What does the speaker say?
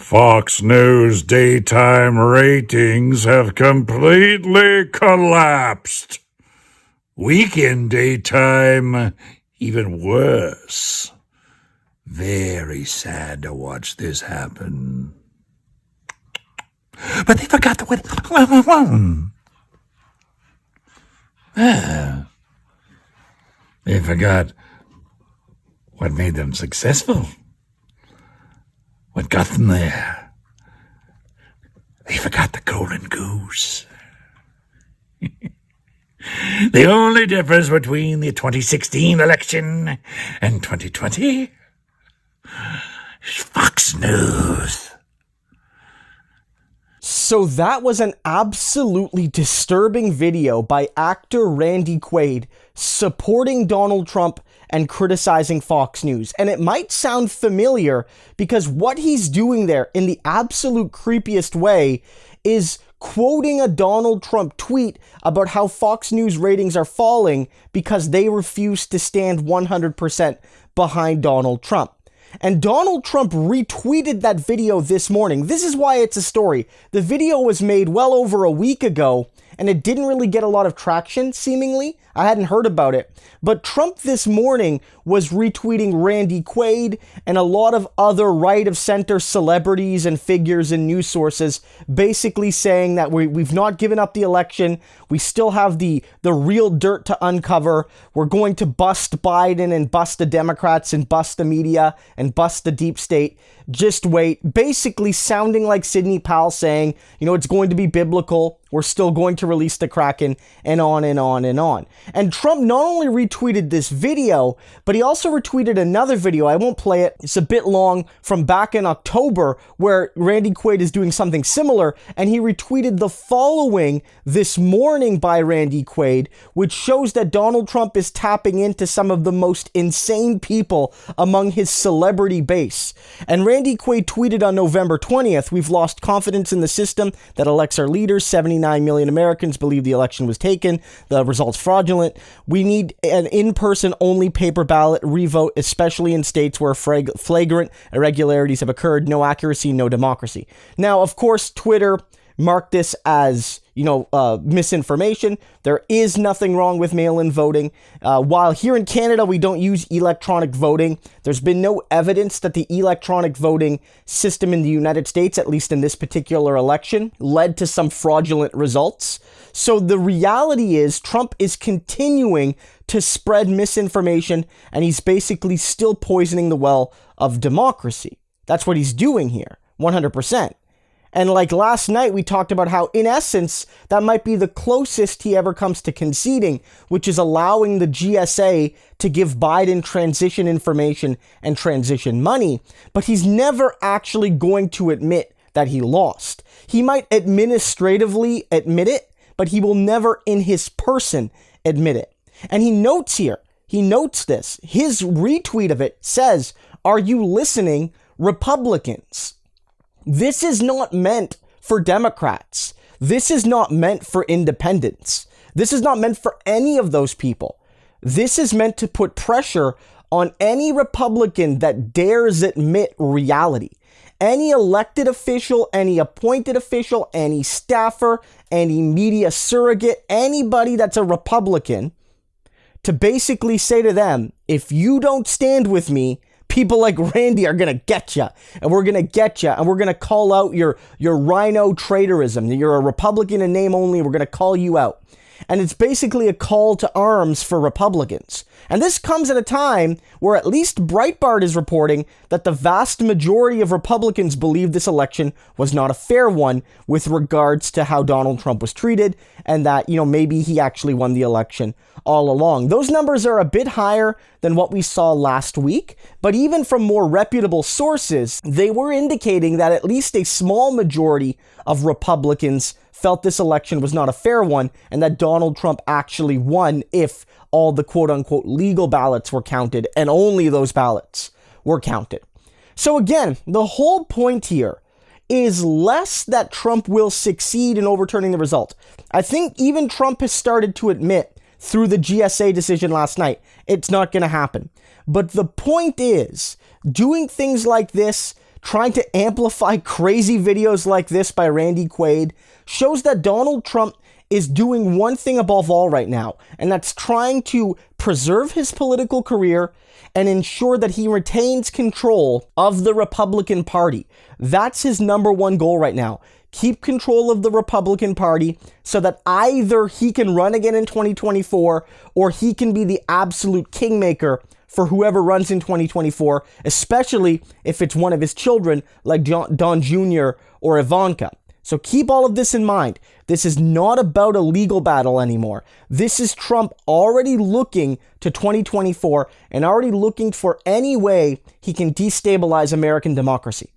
Fox News daytime ratings have completely collapsed. Weekend daytime, even worse. Very sad to watch this happen. But they forgot the wedding. They forgot what made them successful. What got them there? They forgot the golden goose. The only difference between the 2016 election and 2020 is Fox News. So that was an absolutely disturbing video by actor Randy Quaid supporting Donald Trump and criticizing Fox News. And it might sound familiar because what he's doing there in the absolute creepiest way is quoting a Donald Trump tweet about how Fox News ratings are falling because they refuse to stand 100% behind Donald Trump. And Donald Trump retweeted that video this morning. This is why it's a story. The video was made well over a week ago, and it didn't really get a lot of traction, seemingly. I hadn't heard about it. But Trump this morning was retweeting Randy Quaid and a lot of other right-of-center celebrities and figures and news sources, basically saying that we've not given up the election. We still have the real dirt to uncover. We're going to bust Biden and bust the Democrats and bust the media and bust the deep state. Just wait. Basically sounding like Sidney Powell saying, it's going to be biblical. We're still going to release the Kraken, and on and on and on. And Trump not only retweeted this video, but he also retweeted another video. I won't play it. It's a bit long, from back in October, where Randy Quaid is doing something similar, and he retweeted the following this morning by Randy Quaid, which shows that Donald Trump is tapping into some of the most insane people among his celebrity base. And Randy Quaid tweeted on November 20th, "We've lost confidence in the system that elects our leaders. 79 million Americans believe the election was taken. The results fraudulent. We need an in-person only paper ballot revote, especially in states where flagrant irregularities have occurred. No accuracy, no democracy." Now, of course, Twitter marked this as, misinformation. There is nothing wrong with mail-in voting. While here in Canada, we don't use electronic voting, there's been no evidence that the electronic voting system in the United States, at least in this particular election, led to some fraudulent results. So the reality is Trump is continuing to spread misinformation, and he's basically still poisoning the well of democracy. That's what he's doing here, 100%. And like last night, we talked about how, in essence, that might be the closest he ever comes to conceding, which is allowing the GSA to give Biden transition information and transition money. But he's never actually going to admit that he lost. He might administratively admit it, but he will never in his person admit it. And he notes this. His retweet of it says, "Are you listening, Republicans?" This is not meant for Democrats. This is not meant for independents. This is not meant for any of those people. This is meant to put pressure on any Republican that dares admit reality. Any elected official, any appointed official, any staffer, any media surrogate, anybody that's a Republican, to basically say to them, if you don't stand with me, people like Randy are going to get you, and we're going to get you, and we're going to call out your rhino traitorism. You're a Republican in name only. We're going to call you out. And it's basically a call to arms for Republicans. And this comes at a time where at least Breitbart is reporting that the vast majority of Republicans believe this election was not a fair one with regards to how Donald Trump was treated, and that, maybe he actually won the election all along. Those numbers are a bit higher than what we saw last week, but even from more reputable sources, they were indicating that at least a small majority of Republicans felt this election was not a fair one, and that Donald Trump actually won if all the quote-unquote legal ballots were counted, and only those ballots were counted. So again, the whole point here is less that Trump will succeed in overturning the result. I think even Trump has started to admit through the GSA decision last night, it's not going to happen. But the point is, doing things like this, trying to amplify crazy videos like this by Randy Quaid shows that Donald Trump is doing one thing above all right now, and that's trying to preserve his political career and ensure that he retains control of the Republican Party. That's his number one goal right now. Keep control of the Republican Party so that either he can run again in 2024 or he can be the absolute kingmaker for whoever runs in 2024, especially if it's one of his children like Don Jr. or Ivanka. So keep all of this in mind. This is not about a legal battle anymore. This is Trump already looking to 2024 and already looking for any way he can destabilize American democracy.